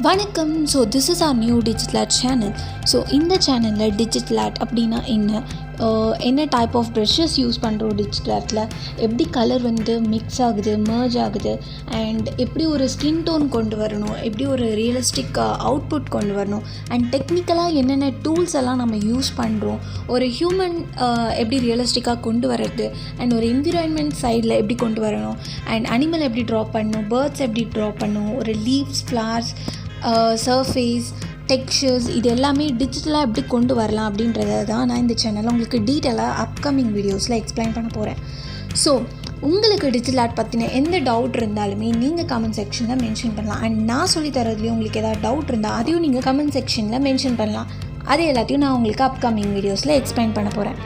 வணக்கம். So this is our new digital art channel. So இந்த சேனலில் டிஜிட்டல் ஆர்ட் அப்படின்னா என்ன டைப் ஆஃப் ப்ரஷஸ் யூஸ் பண்ணுறோம், டிஜிட்டல் ஆர்ட்டில் எப்படி கலர் வந்து மிக்ஸ் ஆகுது, மர்ஜ் ஆகுது, அண்ட் எப்படி ஒரு ஸ்கின் டோன் கொண்டு வரணும், எப்படி ஒரு ரியலிஸ்டிக் அவுட்புட் கொண்டு வரணும், அண்ட் டெக்னிக்கலாக என்னென்ன டூல்ஸ் எல்லாம் நம்ம யூஸ் பண்ணுறோம், ஒரு ஹியூமன் எப்படி ரியலிஸ்டிக்காக கொண்டு வர்றது, அண்ட் ஒரு என்விரான்மெண்ட் சைடில் எப்படி கொண்டு வரணும், அண்ட் அனிமல் எப்படி ட்ரா பண்ணணும், பேர்ட்ஸ் எப்படி ட்ரா பண்ணணும், ஒரு லீவ்ஸ், ஃப்ளவர்ஸ், சர்ஃபேஸ், டெக்ஸ்சர்ஸ், இது எல்லாமே டிஜிட்டலாக எப்படி கொண்டு வரலாம் அப்படின்றத தான் நான் இந்த சேனலில் உங்களுக்கு டீட்டெயிலாக அப்கமிங் வீடியோஸில் எக்ஸ்பிளைன் பண்ண போகிறேன். ஸோ உங்களுக்கு டிஜிட்டல் ஆர்ட் பற்றின எந்த டவுட் இருந்தாலுமே நீங்கள் கமெண்ட் செக்ஷனில் மென்ஷன் பண்ணலாம். அண்ட் நான் சொல்லி தரதுலேயும் உங்களுக்கு ஏதாவது டவுட் இருந்தால் அதையும் நீங்கள் கமெண்ட் செக்ஷனில் மென்ஷன் பண்ணலாம். அது எல்லாத்தையும் நான் உங்களுக்கு அப்கமிங் வீடியோஸில் எக்ஸ்பிளைன் பண்ண போகிறேன்.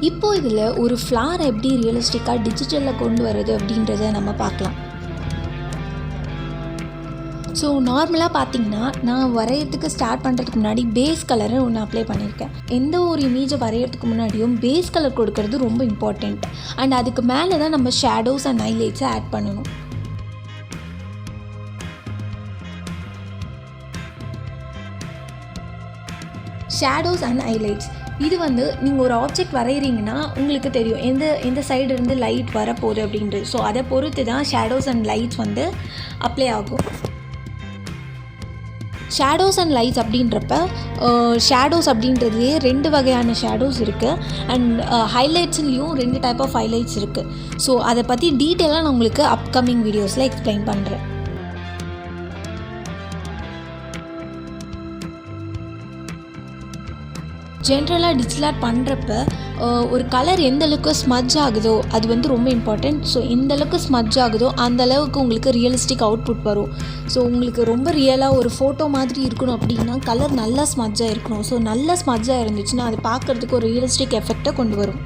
இப்போது இதில் ஒரு ஃப்ளார் எப்படி ரியலிஸ்டிக்காக டிஜிட்டலில் கொண்டு வர்றது அப்படின்றத நம்ம பார்க்கலாம். ஸோ நார்மலாக பார்த்திங்கன்னா நான் வரைகிறதுக்கு ஸ்டார்ட் பண்ணுறதுக்கு முன்னாடி பேஸ் கலரை ஒன்று அப்ளை பண்ணியிருக்கேன். எந்த ஒரு இமேஜை வரைகிறதுக்கு முன்னாடியும் பேஸ் கலர் கொடுக்கறது ரொம்ப இம்பார்ட்டண்ட். அண்ட் அதுக்கு மேலே தான் நம்ம ஷேடோஸ் அண்ட் ஹைலைட்ஸை ஆட் பண்ணணும். ஷேடோஸ் அண்ட் ஹைலைட்ஸ் இது வந்து நீங்கள் ஒரு ஆப்ஜெக்ட் வரைகிறீங்கன்னா உங்களுக்கு தெரியும் எந்த சைடு இருந்து லைட் வரப்போகுது அப்படின்றது. ஸோ அதை பொறுத்து தான் ஷேடோஸ் அண்ட் லைட்ஸ் வந்து அப்ளை ஆகும். ஷேடோஸ் அண்ட் லைட்ஸ் அப்படின்றப்ப ஷேடோஸ் அப்படின்றதுலேயே 2 வகையான ஷேடோஸ் இருக்குது. அண்ட் ஹைலைட்ஸ்லேயும் 2 டைப் ஆஃப் ஹைலைட்ஸ் இருக்குது. ஸோ அதை பற்றி டீட்டெயிலாக நான் உங்களுக்கு அப்கமிங் வீடியோஸில் எக்ஸ்பிளைன் பண்ணுறேன். ஜென்ரலாக டிஜிட்டல் ஆர்ட் பண்ணுறப்ப ஒரு கலர் எந்தளவுக்கு ஸ்மட்ஜ் ஆகுதோ அது வந்து ரொம்ப இம்பார்ட்டண்ட். ஸோ எந்தளவுக்கு ஸ்மட்ஜ் ஆகுதோ அந்தளவுக்கு உங்களுக்கு ரியலிஸ்டிக் அவுட்புட் வரும். ஸோ உங்களுக்கு ரொம்ப ரியலாக ஒரு ஃபோட்டோ மாதிரி இருக்கணும் அப்படின்னா கலர் நல்லா ஸ்மட்ஜாக இருக்கணும். ஸோ நல்லா ஸ்மட்ஜாக இருந்துச்சுன்னா அது பார்க்குறதுக்கு ஒரு ரியலிஸ்டிக் எஃபெக்டை கொண்டு வரும்.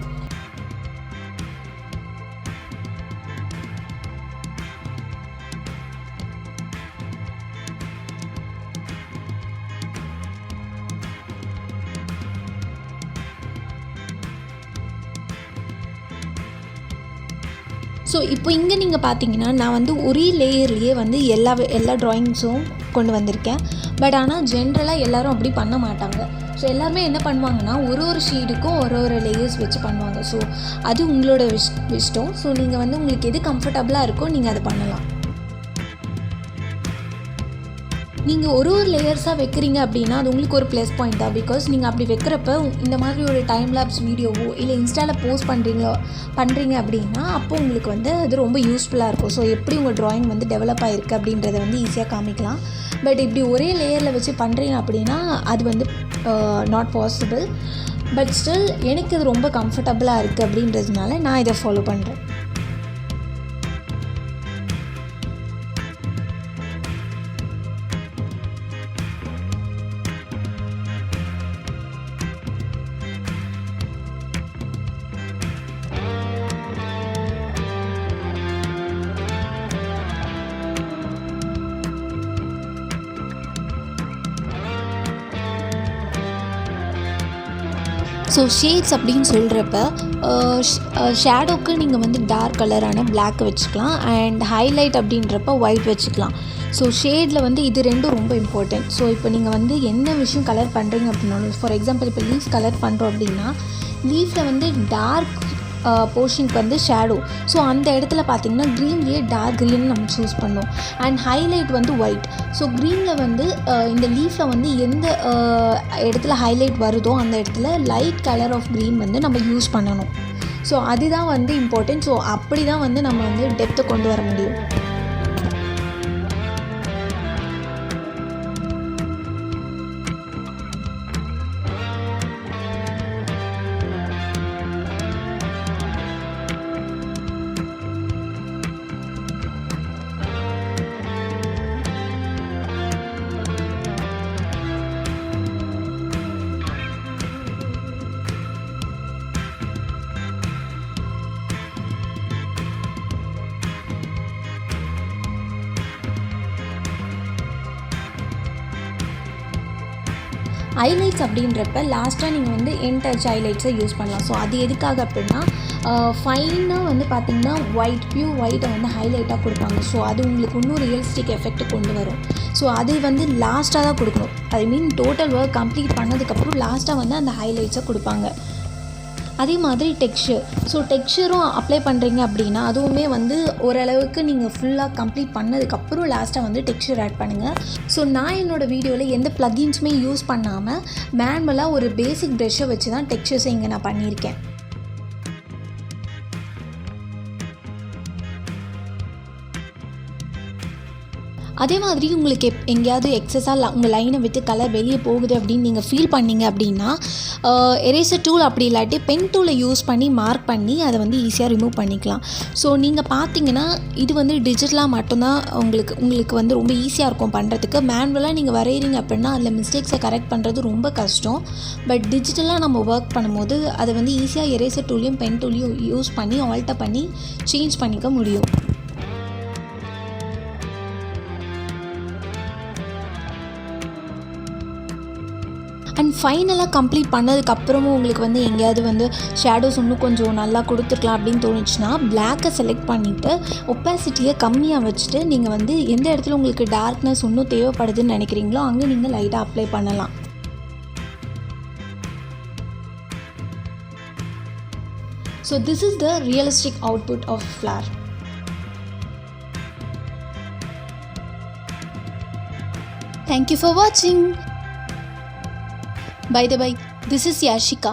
ஸோ இப்போ இங்கே நீங்கள் பார்த்தீங்கன்னா நான் வந்து ஒரே லேயர்லேயே வந்து எல்லா ட்ராயிங்ஸும் கொண்டு வந்திருக்கேன். பட் ஆனால் ஜென்ரலாக எல்லோரும் அப்படி பண்ண மாட்டாங்க. ஸோ எல்லாருமே என்ன பண்ணுவாங்கன்னா ஒரு ஷீடுக்கும் ஒரு லேயர்ஸ் வச்சு பண்ணுவாங்க. ஸோ அது உங்களோட இஷ்டம். ஸோ நீங்கள் வந்து உங்களுக்கு எது கம்ஃபர்டபுளாக இருக்கோ நீங்கள் அதை பண்ணலாம். நீங்கள் ஒரு லேயர்ஸாக வைக்கிறீங்க அப்படின்னா அது உங்களுக்கு ஒரு ப்ளஸ் பாயிண்ட் தான். பிகாஸ் நீங்கள் அப்படி வைக்கிறப்ப இந்த மாதிரி ஒரு டைம் லேப்ஸ் வீடியோவோ இல்லை இன்ஸ்டாவில் போஸ்ட் பண்ணுறீங்க அப்படின்னா அப்போ உங்களுக்கு வந்து அது ரொம்ப யூஸ்ஃபுல்லாக இருக்கும். ஸோ எப்படி உங்கள் ட்ராயிங் வந்து டெவலப் ஆகிருக்கு அப்படின்றத வந்து ஈஸியாக காமிக்கலாம். பட் இப்படி ஒரே லேயரில் வச்சு பண்ணுறீங்க அப்படின்னா அது வந்து நாட் பாசிபிள். பட் ஸ்டில் எனக்கு இது ரொம்ப கம்ஃபர்டபுளாக இருக்குது அப்படின்றதுனால நான் இதை ஃபாலோ பண்ணுறேன். ஸோ ஷேட்ஸ் அப்படின்னு சொல்கிறப்ப ஷேடோவுக்கு நீங்கள் வந்து டார்க் கலரான பிளாக் வச்சுக்கலாம். அண்ட் ஹைலைட் அப்படின்றப்ப ஒயிட் வச்சுக்கலாம். ஸோ ஷேடில் வந்து இது 2 ரொம்ப இம்பார்ட்டண்ட். ஸோ இப்போ நீங்கள் வந்து என்ன விஷயம் கலர் பண்ணுறீங்க அப்படின்னாலும், ஃபார் எக்ஸாம்பிள் இப்போ லீஃப் கலர் பண்ணுறோம் அப்படின்னா லீஃபில் வந்து டார்க் போர்ஷனுக்கு வந்து ஷேடோ. ஸோ அந்த இடத்துல பார்த்திங்கன்னா க்ரீன்லேயே டார்க் க்ரீன் நம்ம சூஸ் பண்ணோம். அண்ட் ஹைலைட் வந்து ஒயிட். ஸோ க்ரீனில் வந்து இந்த லீஃபில் வந்து எந்த இடத்துல ஹைலைட் வருதோ அந்த இடத்துல லைட் கலர் ஆஃப் க்ரீன் வந்து நம்ம யூஸ் பண்ணணும். ஸோ அதுதான் வந்து இம்பார்ட்டன்ட். ஸோ அப்படி தான் வந்து நம்ம வந்து டெப்த்தை கொண்டு வர முடியும். ஹைலைட்ஸ் அப்படின்றப்ப லாஸ்ட்டாக நீங்கள் வந்து என் டச் ஹைலைட்ஸை யூஸ் பண்ணலாம். ஸோ அது எதுக்காக அப்படின்னா ஃபைனாக வந்து பார்த்திங்கன்னா பியூர் ஒயிட்டை வந்து ஹைலைட்டாக கொடுப்பாங்க. ஸோ அது உங்களுக்கு இன்னும் ரியலிஸ்டிக் எஃபெக்ட் கொண்டு வரும். ஸோ அது வந்து லாஸ்ட்டாக தான் கொடுக்கணும். ஐ மீன் டோட்டல் ஒர்க் கம்ப்ளீட் பண்ணதுக்கப்புறம் லாஸ்ட்டாக வந்து அந்த ஹைலைட்ஸை கொடுப்பாங்க. அதே மாதிரி டெக்ஸ்சர். ஸோ டெக்ஸ்சரும் அப்ளை பண்ணுறீங்க அப்படின்னா அதுவுமே வந்து ஓரளவுக்கு நீங்கள் ஃபுல்லாக கம்ப்ளீட் பண்ணதுக்கப்புறம் லாஸ்ட்டாக வந்து டெக்ஸ்சர் ஆட் பண்ணுங்கள். ஸோ நான் என்னோடய வீடியோவில் எந்த ப்ளகின்ஸுமே யூஸ் பண்ணாமல் மேனுவலாக ஒரு பேசிக் ப்ரெஷ்ஷை வச்சு தான் டெக்ஸ்சர்ஸை இங்கே நான் பண்ணியிருக்கேன். அதே மாதிரி உங்களுக்கு எங்கேயாவது எக்ஸஸாக உங்கள் லைனை விட்டு கலர் வெளியே போகுது அப்படின்னு நீங்கள் ஃபீல் பண்ணீங்க அப்படின்னா எரேசர் டூல் அப்படி இல்லாட்டி பென் டூலை யூஸ் பண்ணி மார்க் பண்ணி அதை வந்து ஈஸியாக ரிமூவ் பண்ணிக்கலாம். ஸோ நீங்கள் பார்த்தீங்கன்னா இது வந்து டிஜிட்டலாக மட்டும்தான் உங்களுக்கு வந்து ரொம்ப ஈஸியாக இருக்கும் பண்ணுறதுக்கு. மேனுவலாக நீங்கள் வரைகிறீங்க அப்படின்னா அதில் மிஸ்டேக்ஸை கரெக்ட் பண்ணுறது ரொம்ப கஷ்டம். பட் டிஜிட்டலாக நம்ம ஒர்க் பண்ணும்போது அதை வந்து ஈஸியாக எரேசர் டூலையும் பென் டூலையும் யூஸ் பண்ணி ஆல்டர் பண்ணி சேஞ்ச் பண்ணிக்க முடியும். அண்ட் ஃபைனலாக கம்ப்ளீட் பண்ணதுக்கப்புறமும் உங்களுக்கு வந்து எங்கேயாவது வந்து ஷேடோஸ் இன்னும் கொஞ்சம் நல்லா கொடுத்துருக்கலாம் அப்படின்னு தோணுச்சுன்னா பிளாக்கை செலக்ட் பண்ணிவிட்டு ஒப்பாசிட்டியை கம்மியாக வச்சுட்டு நீங்கள் வந்து எந்த இடத்துல உங்களுக்கு டார்க்னஸ் இன்னும் தேவைப்படுதுன்னு நினைக்கிறீங்களோ அங்கே நீங்கள் லைட்டாக அப்ளை பண்ணலாம். So this is the realistic output of flower. Thank you for watching. By the way, this is Yashika.